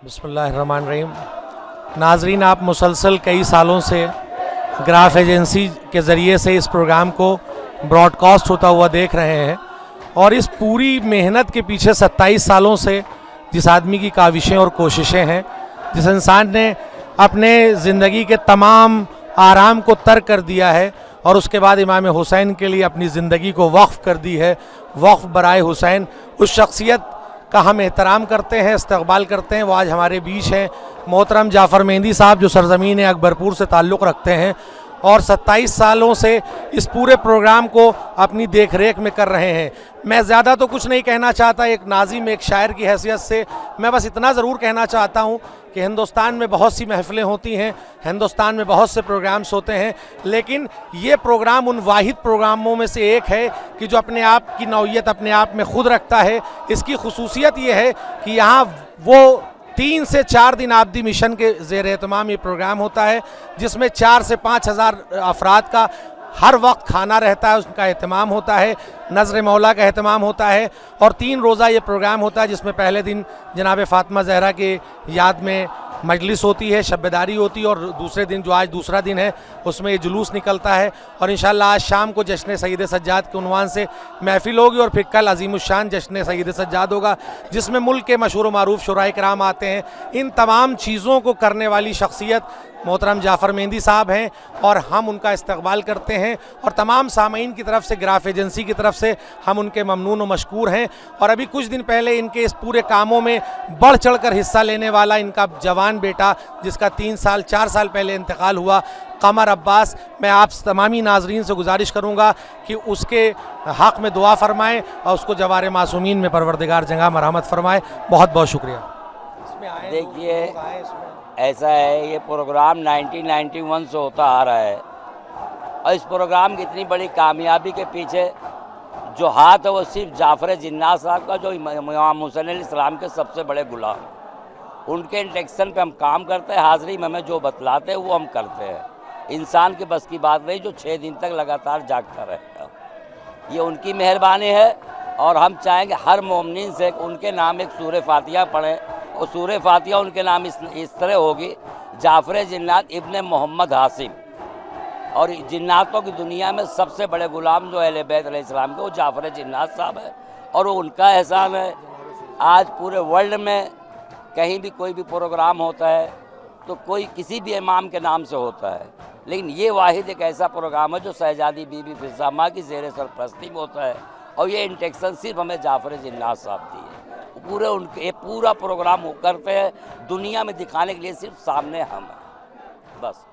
बिस्मिल्लाहिर्रहमानिर्रहीम। नाजरीन, आप मुसलसल कई सालों से ग्राफ एजेंसी के ज़रिए से इस प्रोग्राम को ब्रॉडकास्ट होता हुआ देख रहे हैं और इस पूरी मेहनत के पीछे 27 सालों से जिस आदमी की काविशें और कोशिशें हैं, जिस इंसान ने अपने ज़िंदगी के तमाम आराम को तर्क कर दिया है और उसके बाद इमाम हुसैन के लिए अपनी ज़िंदगी को वक्फ़ कर दी है, वक्फ़ बराए हुसैन, उस शख्सियत का हम एहतराम करते हैं, इस्तक़बाल करते हैं। वो आज हमारे बीच हैं, मोहतरम जाफ़र मेहंदी साहब, जो सरज़मीन अकबरपुर से ताल्लुक़ रखते हैं और 27 सालों से इस पूरे प्रोग्राम को अपनी देख रेख में कर रहे हैं। मैं ज़्यादा तो कुछ नहीं कहना चाहता, एक नाज़िम, एक शायर की हैसियत से मैं बस इतना ज़रूर कहना चाहता हूँ कि हिंदुस्तान में बहुत सी महफ़िलें होती हैं, हिंदुस्तान में बहुत से प्रोग्राम्स होते हैं, लेकिन ये प्रोग्राम उन वाहिद प्रोग्रामों में से एक है कि जो अपने आप की नौइयत अपने आप में ख़ुद रखता है। इसकी खुसूसियत ये है कि यहाँ वो 3 से 4 दिन आबदी मिशन के ज़ेर एहतमाम ये प्रोग्राम होता है, जिसमें 4 से 5 हज़ार अफराद का हर वक्त खाना रहता है, उसका एहतमाम होता है, नज़र मौला का एहतमाम होता है और 3 रोज़ा ये प्रोग्राम होता है, जिसमें पहले दिन जनाब फ़ातिमा ज़हरा की याद में मजलिस होती है, शब्बेदारी होती है और दूसरे दिन, जो आज दूसरा दिन है, उसमें ये जुलूस निकलता है और इंशाअल्लाह आज शाम को जश्न सईद सज्जाद के उन्वान से महफिल होगी और फिर कल अज़ीमुश्शान जश्न सईद सज्जाद होगा, जिसमें मुल्क के मशहूर व मारूफ शुराए किराम आते हैं। इन तमाम चीज़ों को करने वाली शख्सियत मोहतरम जाफ़र मेहंदी साहब हैं और हम उनका इस्तक़बाल करते हैं और तमाम सामीन की तरफ से, ग्राफ एजेंसी की तरफ से हम उनके ममनून व मशकूर हैं। और अभी कुछ दिन पहले इनके इस पूरे कामों में बढ़ चढ़ कर हिस्सा लेने वाला इनका जवान बेटा, जिसका 4 साल पहले इंतकाल हुआ, कमर अब्बास, मैं आप तमामी नाजरीन से गुजारिश करूँगा कि उसके हक़ में दुआ फरमाएँ और उसको जवार मासूमीन में परवरदिगार जगह मरहमत फरमाए। बहुत बहुत शुक्रिया। देखिए, ऐसा है, ये प्रोग्राम 1991 से होता आ रहा है और इस प्रोग्राम की इतनी बड़ी कामयाबी के पीछे जो हाथ है वो सिर्फ जाफ़र जिन्नात साहब का, जो इमाम हुसैन अलैहिस्सलाम के सबसे बड़े गुलाम, उनके इंटेक्शन पे हम काम करते हैं। हाज़री में हमें जो बतलाते हैं वो हम करते हैं। इंसान के बस की बात नहीं जो 6 दिन तक लगातार जागता रहेगा, ये उनकी मेहरबानी है। और हम चाहेंगे हर मोमिन से उनके नाम एक सूरह फातिहा पढ़ें और सूरह फातिहा उनके नाम इस तरह होगी, जाफ़र जिन्नात इब्ने मोहम्मद हासिम। और जिन्नातों की दुनिया में सबसे बड़े गुलाम जो अहले बैत अलैहिस्सलाम के, वो जाफ़र जिन्नात साहब है और वो उनका एहसान है। आज पूरे वर्ल्ड में कहीं भी कोई भी प्रोग्राम होता है तो कोई किसी भी इमाम के नाम से होता है, लेकिन ये वाहिद एक ऐसा प्रोग्राम है जो शहजादी बीबी फिज़ा माँ की ज़ेर सरपरस्ती में होता है और ये इंटेक्शन सिर्फ हमें जाफ़र जिन्नात साहब दी है। पूरे उनके ये पूरा प्रोग्राम वो करते हैं दुनिया में दिखाने के लिए, सिर्फ सामने हम हैं बस।